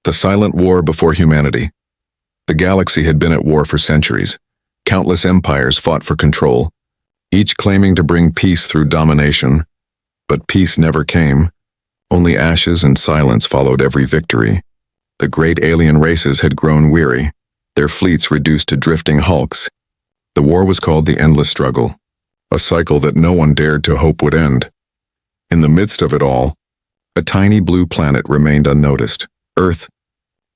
The silent war before humanity. The galaxy had been at war for centuries. Countless empires fought for control, each claiming to bring peace through domination. But peace never came. Only ashes and silence followed every victory. The great alien races had grown weary, their fleets reduced to drifting hulks. The war was called the Endless Struggle, a cycle that no one dared to hope would end. In the midst of it all, a tiny blue planet remained unnoticed, Earth.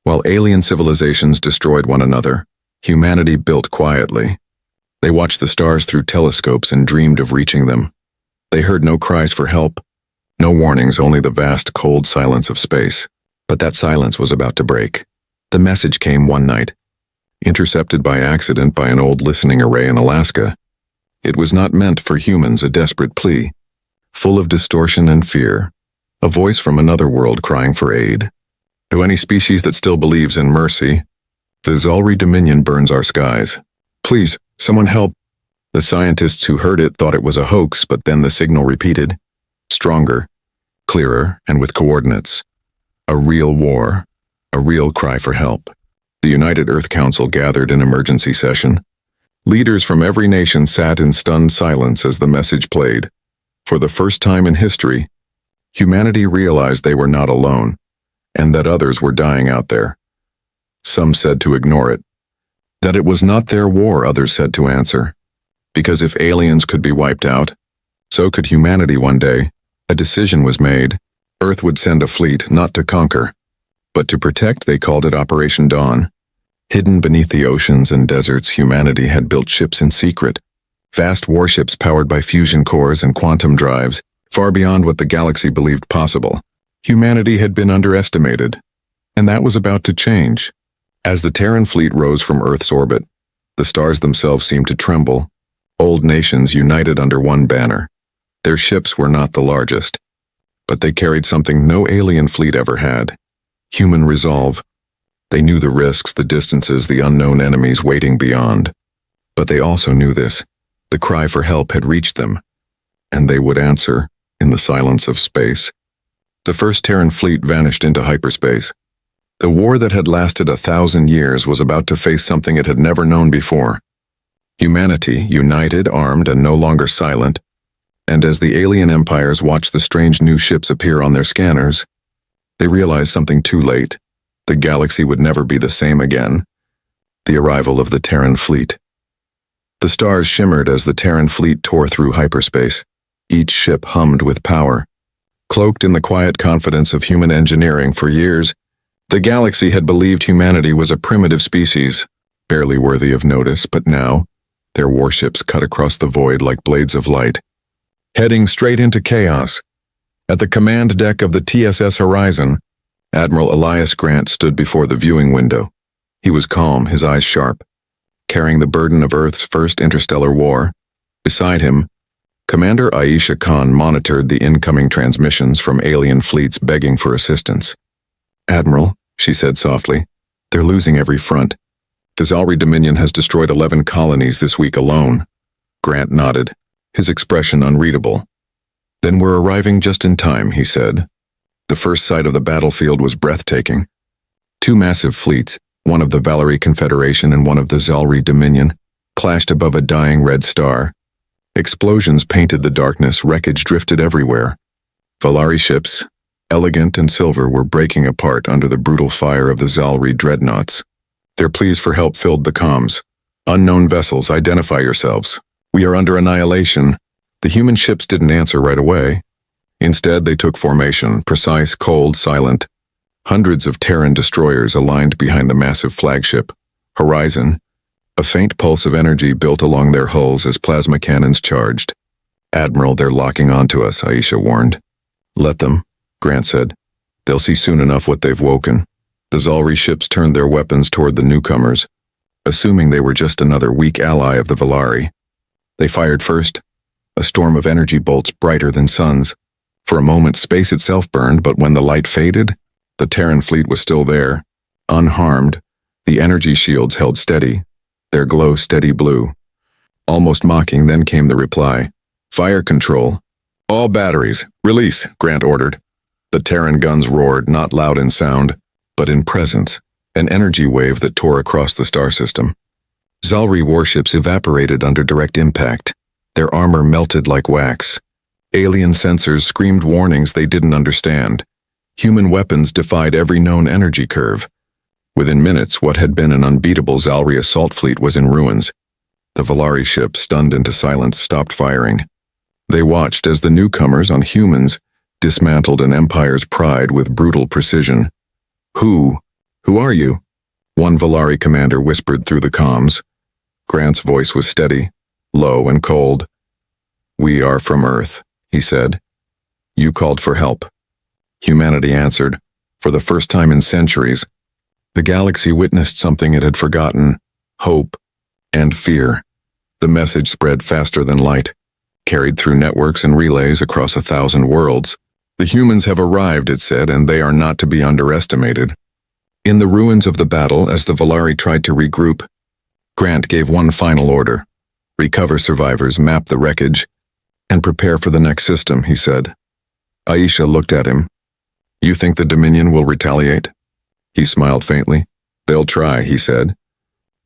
While alien civilizations destroyed one another, humanity built quietly. They watched the stars through telescopes and dreamed of reaching them. They heard no cries for help, no warnings, only the vast, cold silence of space. But that silence was about to break. The message came one night, intercepted by accident by an old listening array in Alaska. It was not meant for humans, a desperate plea, full of distortion and fear, a voice from another world crying for aid. To any species that still believes in mercy, the Zalri Dominion burns our skies. Please, someone help. The scientists who heard it thought it was a hoax, but then the signal repeated, stronger, clearer, and with coordinates. A real war, a real cry for help. The United Earth Council gathered in emergency session. Leaders from every nation sat in stunned silence as the message played. For the first time in history, humanity realized they were not alone, and that others were dying out there. Some said to ignore it. That it was not their war, others said to answer. Because if aliens could be wiped out, so could humanity one day. A decision was made. Earth would send a fleet, not to conquer, but to protect. They called it Operation Dawn. Hidden beneath the oceans and deserts, humanity had built ships in secret. Vast warships powered by fusion cores and quantum drives, far beyond what the galaxy believed possible. Humanity had been underestimated, and that was about to change. As the Terran fleet rose from Earth's orbit, the stars themselves seemed to tremble. Old nations united under one banner. Their ships were not the largest, but they carried something no alien fleet ever had: human resolve. They knew the risks, the distances, the unknown enemies waiting beyond. But they also knew this: the cry for help had reached them, and they would answer in the silence of space. The first Terran fleet vanished into hyperspace. The war that had lasted 1,000 years was about to face something it had never known before. Humanity, united, armed, and no longer silent. And as the alien empires watched the strange new ships appear on their scanners, they realized something too late. The galaxy would never be the same again. The arrival of the Terran fleet. The stars shimmered as the Terran fleet tore through hyperspace. Each ship hummed with power. Cloaked in the quiet confidence of human engineering for years, the galaxy had believed humanity was a primitive species, barely worthy of notice, but now, their warships cut across the void like blades of light, heading straight into chaos. At the command deck of the TSS Horizon, Admiral Elias Grant stood before the viewing window. He was calm, his eyes sharp, carrying the burden of Earth's first interstellar war. Beside him, Commander Aisha Khan monitored the incoming transmissions from alien fleets begging for assistance. "Admiral," she said softly, "they're losing every front. The Zalri Dominion has destroyed 11 colonies this week alone." Grant nodded, his expression unreadable. "Then we're arriving just in time," he said. The first sight of the battlefield was breathtaking. Two massive fleets, one of the Valkyrie Confederation and one of the Zalri Dominion, clashed above a dying red star. Explosions painted the darkness, wreckage drifted everywhere. Valkyrie ships, elegant and silver, were breaking apart under the brutal fire of the Zalri dreadnoughts. Their pleas for help filled the comms. "Unknown vessels, identify yourselves. We are under annihilation." The human ships didn't answer right away. Instead, they took formation, precise, cold, silent. Hundreds of Terran destroyers aligned behind the massive flagship, Horizon. A faint pulse of energy built along their hulls as plasma cannons charged. "Admiral, they're locking onto us," Aisha warned. "Let them," Grant said. "They'll see soon enough what they've woken." The Zalri ships turned their weapons toward the newcomers, assuming they were just another weak ally of the Valkyrie. They fired first, a storm of energy bolts brighter than suns. For a moment, space itself burned, but when the light faded, the Terran fleet was still there, unharmed. The energy shields held steady, their glow steady blue. Almost mocking, then came the reply. "Fire control. All batteries, release," Grant ordered. The Terran guns roared, not loud in sound, but in presence, an energy wave that tore across the star system. Zalri warships evaporated under direct impact. Their armor melted like wax. Alien sensors screamed warnings they didn't understand. Human weapons defied every known energy curve. Within minutes, what had been an unbeatable Zalri assault fleet was in ruins. The Valari ship, stunned into silence, stopped firing. They watched as the newcomers on humans dismantled an empire's pride with brutal precision. Who are you? One Valari commander whispered through the comms. Grant's voice was steady, low and cold. We are from Earth, he said. You called for help. Humanity answered. For the first time in centuries, the galaxy witnessed something it had forgotten: hope and fear. The message spread faster than light, carried through networks and relays across 1,000 worlds. The humans have arrived, it said, and they are not to be underestimated. In the ruins of the battle, as the Valari tried to regroup, Grant gave one final order. Recover survivors, map the wreckage, and prepare for the next system, he said. Aisha looked at him. You think the Dominion will retaliate? He smiled faintly. They'll try, he said,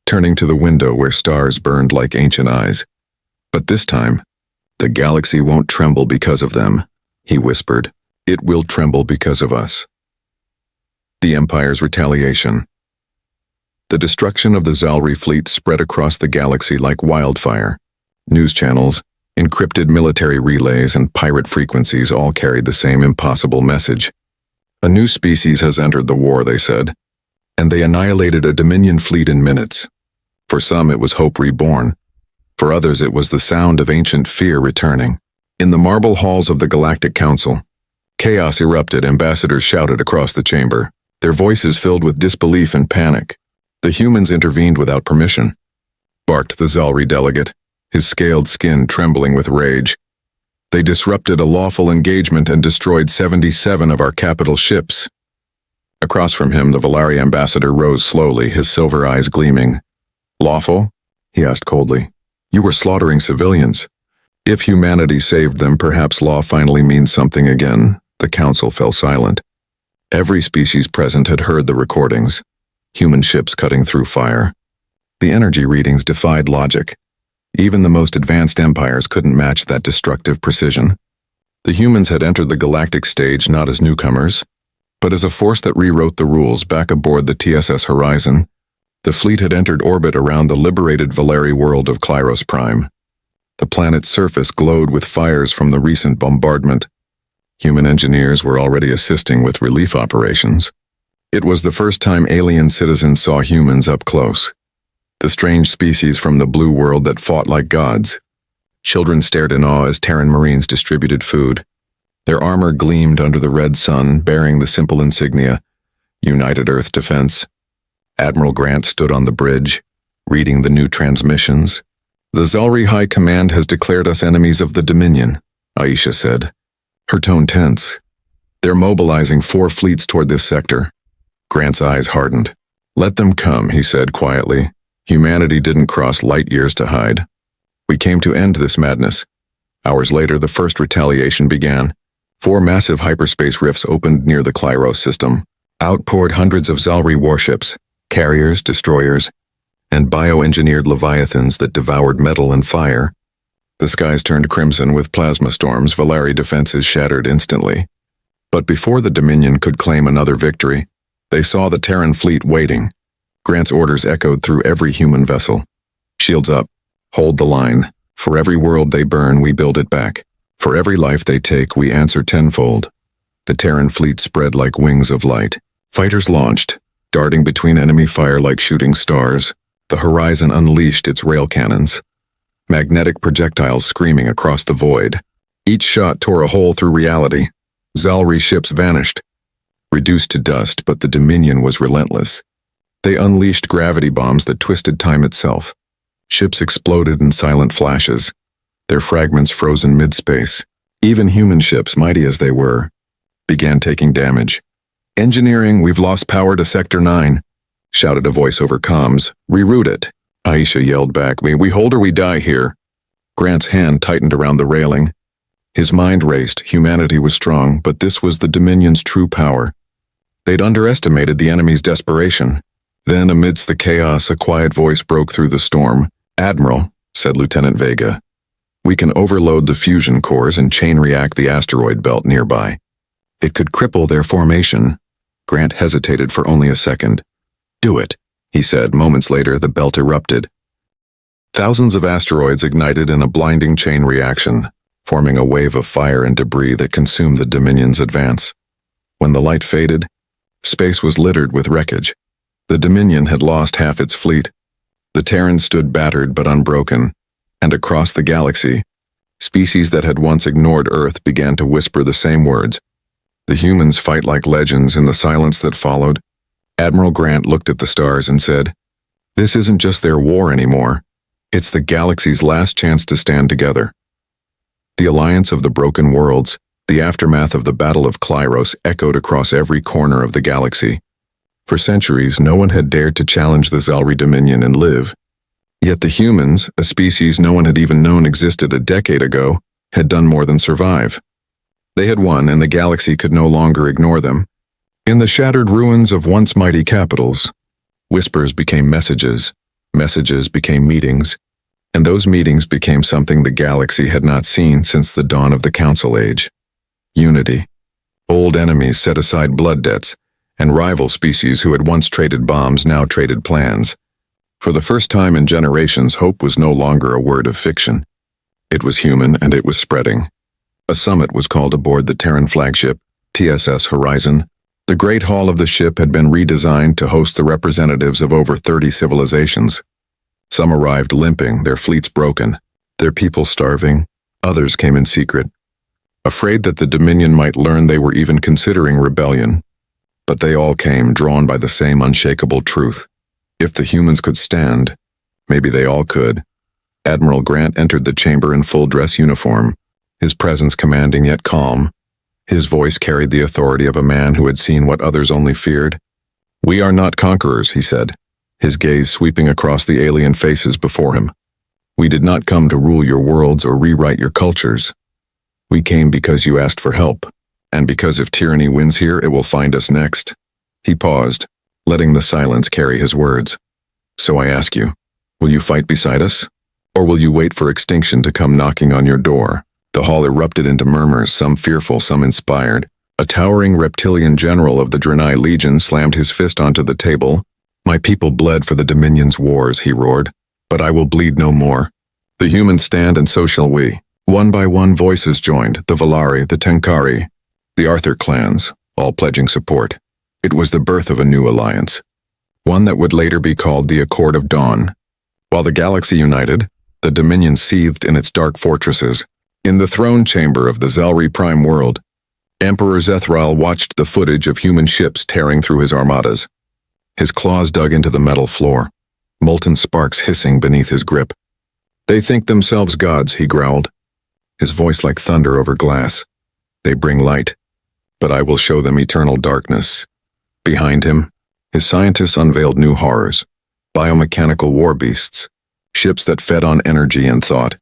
turning to the window where stars burned like ancient eyes. But this time, the galaxy won't tremble because of them, he whispered. It will tremble because of us. The Empire's retaliation. The destruction of the Zalri fleet spread across the galaxy like wildfire. News channels, encrypted military relays, and pirate frequencies all carried the same impossible message. A new species has entered the war, they said, and they annihilated a Dominion fleet in minutes. For some, it was hope reborn. For others, it was the sound of ancient fear returning. In the marble halls of the Galactic Council, chaos erupted. Ambassadors shouted across the chamber, their voices filled with disbelief and panic. The humans intervened without permission, barked the Zalri delegate, his scaled skin trembling with rage. They disrupted a lawful engagement and destroyed 77 of our capital ships. Across from him, the Valari ambassador rose slowly, his silver eyes gleaming. Lawful? He asked coldly. You were slaughtering civilians. If humanity saved them, perhaps law finally means something again. The council fell silent. Every species present had heard the recordings. Human ships cutting through fire. The energy readings defied logic. Even the most advanced empires couldn't match that destructive precision. The humans had entered the galactic stage not as newcomers, but as a force that rewrote the rules. Back aboard the TSS Horizon, the fleet had entered orbit around the liberated Valari world of Klyros Prime. The planet's surface glowed with fires from the recent bombardment. Human engineers were already assisting with relief operations. It was the first time alien citizens saw humans up close. The strange species from the blue world that fought like gods. Children stared in awe as Terran Marines distributed food. Their armor gleamed under the red sun, bearing the simple insignia, United Earth Defense. Admiral Grant stood on the bridge, reading the new transmissions. The Zalri High Command has declared us enemies of the Dominion, Aisha said, her tone tense. They're mobilizing 4 fleets toward this sector. Grant's eyes hardened. Let them come, he said quietly. Humanity didn't cross light years to hide. We came to end this madness. Hours later, the first retaliation began. 4 massive hyperspace rifts opened near the Klyros system. Out poured hundreds of Zalri warships, carriers, destroyers, and bioengineered leviathans that devoured metal and fire. The skies turned crimson with plasma storms. Valari defenses shattered instantly. But before the Dominion could claim another victory, they saw the Terran fleet waiting. Grant's orders echoed through every human vessel. Shields up. Hold the line. For every world they burn, we build it back. For every life they take, we answer tenfold. The Terran fleet spread like wings of light. Fighters launched, darting between enemy fire like shooting stars. The horizon unleashed its rail cannons. Magnetic projectiles screaming across the void. Each shot tore a hole through reality. Zalri ships vanished, reduced to dust, but the Dominion was relentless. They unleashed gravity bombs that twisted time itself. Ships exploded in silent flashes, their fragments frozen mid-space. Even human ships, mighty as they were, began taking damage. Engineering, we've lost power to Sector 9, shouted a voice over comms. Reroute it. Aisha yelled back, we hold or we die here. Grant's hand tightened around the railing. His mind raced. Humanity was strong, but this was the Dominion's true power. They'd underestimated the enemy's desperation. Then, amidst the chaos, a quiet voice broke through the storm. "Admiral," said Lieutenant Vega, "we can overload the fusion cores and chain react the asteroid belt nearby. It could cripple their formation." Grant hesitated for only a second. "Do it," he said. Moments later, the belt erupted. Thousands of asteroids ignited in a blinding chain reaction, forming a wave of fire and debris that consumed the Dominion's advance. When the light faded, space was littered with wreckage. The Dominion had lost half its fleet. The Terran stood battered but unbroken, and across the galaxy, species that had once ignored Earth began to whisper the same words. The humans fight like legends. In the silence that followed, Admiral Grant looked at the stars and said, "This isn't just their war anymore. It's the galaxy's last chance to stand together." The alliance of the broken worlds, the aftermath of the Battle of Klyros, echoed across every corner of the galaxy. For centuries, no one had dared to challenge the Zelri Dominion and live. Yet the humans, a species no one had even known existed a decade ago, had done more than survive. They had won, and the galaxy could no longer ignore them. In the shattered ruins of once mighty capitals, whispers became messages, messages became meetings, and those meetings became something the galaxy had not seen since the dawn of the Council Age. Unity. Old enemies set aside blood debts, and rival species who had once traded bombs now traded plans. For the first time in generations, hope was no longer a word of fiction. It was human, and it was spreading. A summit was called aboard the Terran flagship, TSS Horizon. The Great Hall of the ship had been redesigned to host the representatives of over 30 civilizations. Some arrived limping, their fleets broken, their people starving. Others came in secret, afraid that the Dominion might learn they were even considering rebellion. But they all came, drawn by the same unshakable truth. If the humans could stand, maybe they all could. Admiral Grant entered the chamber in full dress uniform, his presence commanding yet calm. His voice carried the authority of a man who had seen what others only feared. "We are not conquerors," he said, his gaze sweeping across the alien faces before him. "We did not come to rule your worlds or rewrite your cultures. We came because you asked for help, and because if tyranny wins here, it will find us next." He paused, letting the silence carry his words. "So I ask you, will you fight beside us? Or will you wait for extinction to come knocking on your door?" The hall erupted into murmurs, some fearful, some inspired. A towering reptilian general of the Draenei Legion slammed his fist onto the table. "My people bled for the Dominion's wars," he roared, "but I will bleed no more. The humans stand, and so shall we." One by one, voices joined, the Valari, the Tenkari, the Arthur clans, all pledging support. It was the birth of a new alliance, one that would later be called the Accord of Dawn. While the galaxy united, the Dominion seethed in its dark fortresses. In the throne chamber of the Zelri Prime world, Emperor Zethral watched the footage of human ships tearing through his armadas. His claws dug into the metal floor, molten sparks hissing beneath his grip. "They think themselves gods," he growled, his voice like thunder over glass. "They bring light, but I will show them eternal darkness." Behind him, his scientists unveiled new horrors, biomechanical war beasts, ships that fed on energy and thought.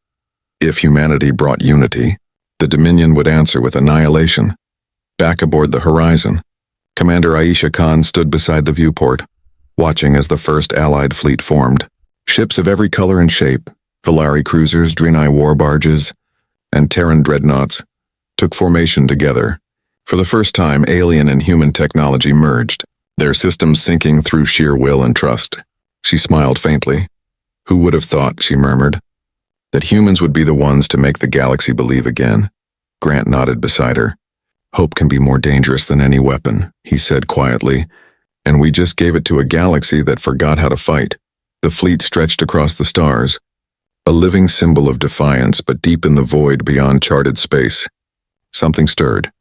If humanity brought unity, the Dominion would answer with annihilation. Back aboard the Horizon, Commander Aisha Khan stood beside the viewport, watching as the first Allied fleet formed. Ships of every color and shape, Valari cruisers, Draenei war barges, and Terran dreadnoughts, took formation together. For the first time, alien and human technology merged, their systems syncing through sheer will and trust. She smiled faintly. "Who would have thought," she murmured, "that humans would be the ones to make the galaxy believe again?" Grant nodded beside her. "Hope can be more dangerous than any weapon," he said quietly, "and we just gave it to a galaxy that forgot how to fight." The fleet stretched across the stars, a living symbol of defiance, but deep in the void beyond charted space. Something stirred.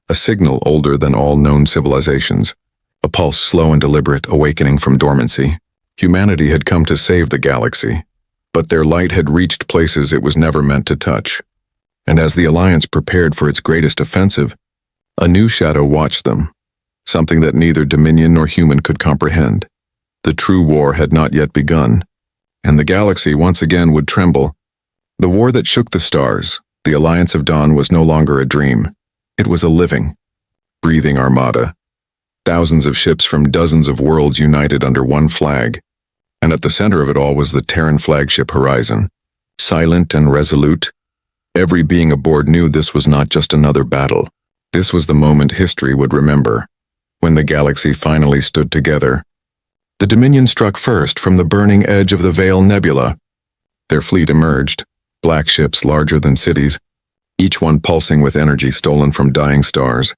A signal older than all known civilizations. A pulse slow and deliberate, awakening from dormancy. Humanity had come to save the galaxy, but their light had reached places it was never meant to touch. And as the Alliance prepared for its greatest offensive, a new shadow watched them, something that neither Dominion nor human could comprehend. The true war had not yet begun, and the galaxy once again would tremble. The war that shook the stars, the Alliance of Dawn, was no longer a dream. It was a living, breathing armada. Thousands of ships from dozens of worlds united under one flag. And at the center of it all was the Terran flagship Horizon. Silent and resolute, every being aboard knew this was not just another battle. This was the moment history would remember, when the galaxy finally stood together. The Dominion struck first from the burning edge of the Veil Nebula. Their fleet emerged, black ships larger than cities, each one pulsing with energy stolen from dying stars.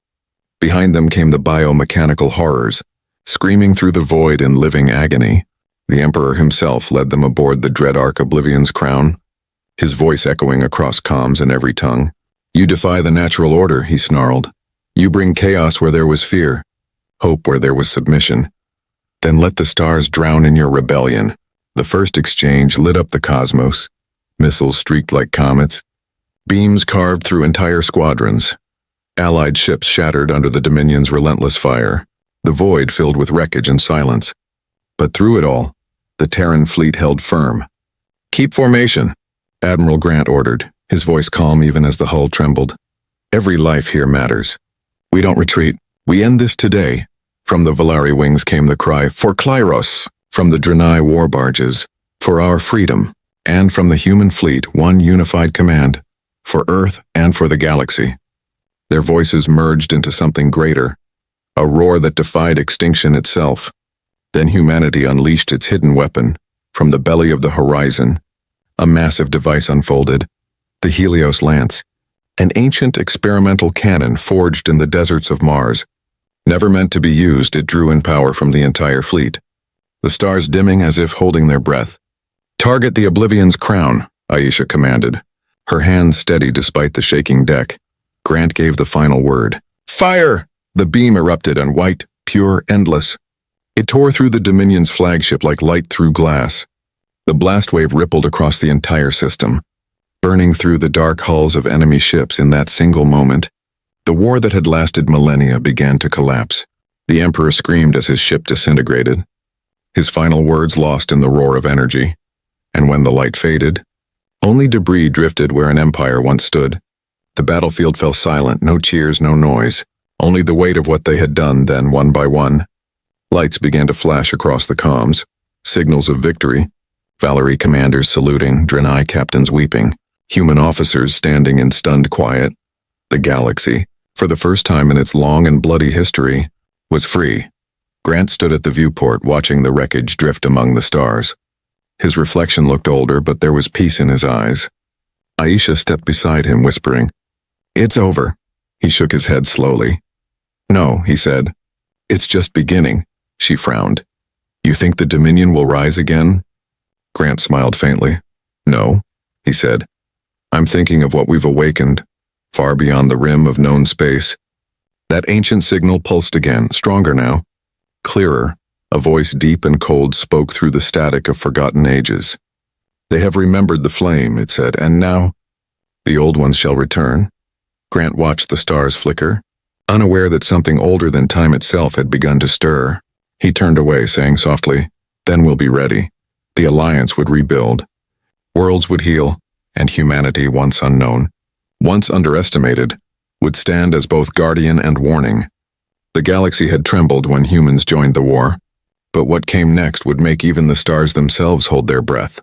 Behind them came the biomechanical horrors, screaming through the void in living agony. The Emperor himself led them aboard the dread Ark Oblivion's crown, his voice echoing across comms in every tongue. "You defy the natural order," he snarled. "You bring chaos where there was fear, hope where there was submission. Then let the stars drown in your rebellion." The first exchange lit up the cosmos. Missiles streaked like comets. Beams carved through entire squadrons. Allied ships shattered under the Dominion's relentless fire. The void filled with wreckage and silence. But through it all, the Terran fleet held firm. "Keep formation," Admiral Grant ordered, his voice calm even as the hull trembled. "Every life here matters. We don't retreat. We end this today." From the Valari wings came the cry, "For Klyros!" From the Draenei war barges, "For our freedom!" And from the human fleet, one unified command, "For Earth and for the galaxy." Their voices merged into something greater, a roar that defied extinction itself. Then humanity unleashed its hidden weapon. From the belly of the Horizon, a massive device unfolded, the Helios Lance, an ancient experimental cannon forged in the deserts of Mars. Never meant to be used, it drew in power from the entire fleet. The stars dimming as if holding their breath. "Target the Oblivion's crown," Aisha commanded, her hands steady despite the shaking deck. Grant gave the final word. "Fire!" The beam erupted and white, pure, endless. It tore through the Dominion's flagship like light through glass. The blast wave rippled across the entire system, burning through the dark hulls of enemy ships in that single moment. The war that had lasted millennia began to collapse. The Emperor screamed as his ship disintegrated, his final words lost in the roar of energy. And when the light faded, only debris drifted where an empire once stood. The battlefield fell silent, no cheers, no noise, only the weight of what they had done. Then, one by one, lights began to flash across the comms, signals of victory, Valari commanders saluting, Draenei captains weeping, human officers standing in stunned quiet. The galaxy, for the first time in its long and bloody history, was free. Grant stood at the viewport watching the wreckage drift among the stars. His reflection looked older, but there was peace in his eyes. Aisha stepped beside him, whispering, "It's over." He shook his head slowly. "No," he said. "It's just beginning." She frowned. "You think the Dominion will rise again?" Grant smiled faintly. "No," he said. "I'm thinking of what we've awakened, far beyond the rim of known space." That ancient signal pulsed again, stronger now, clearer. A voice deep and cold spoke through the static of forgotten ages. "They have remembered the flame," it said, "and now the old ones shall return." Grant watched the stars flicker, unaware that something older than time itself had begun to stir. He turned away, saying softly, "Then we'll be ready." The Alliance would rebuild. Worlds would heal, and humanity, once unknown, once underestimated, would stand as both guardian and warning. The galaxy had trembled when humans joined the war, but what came next would make even the stars themselves hold their breath.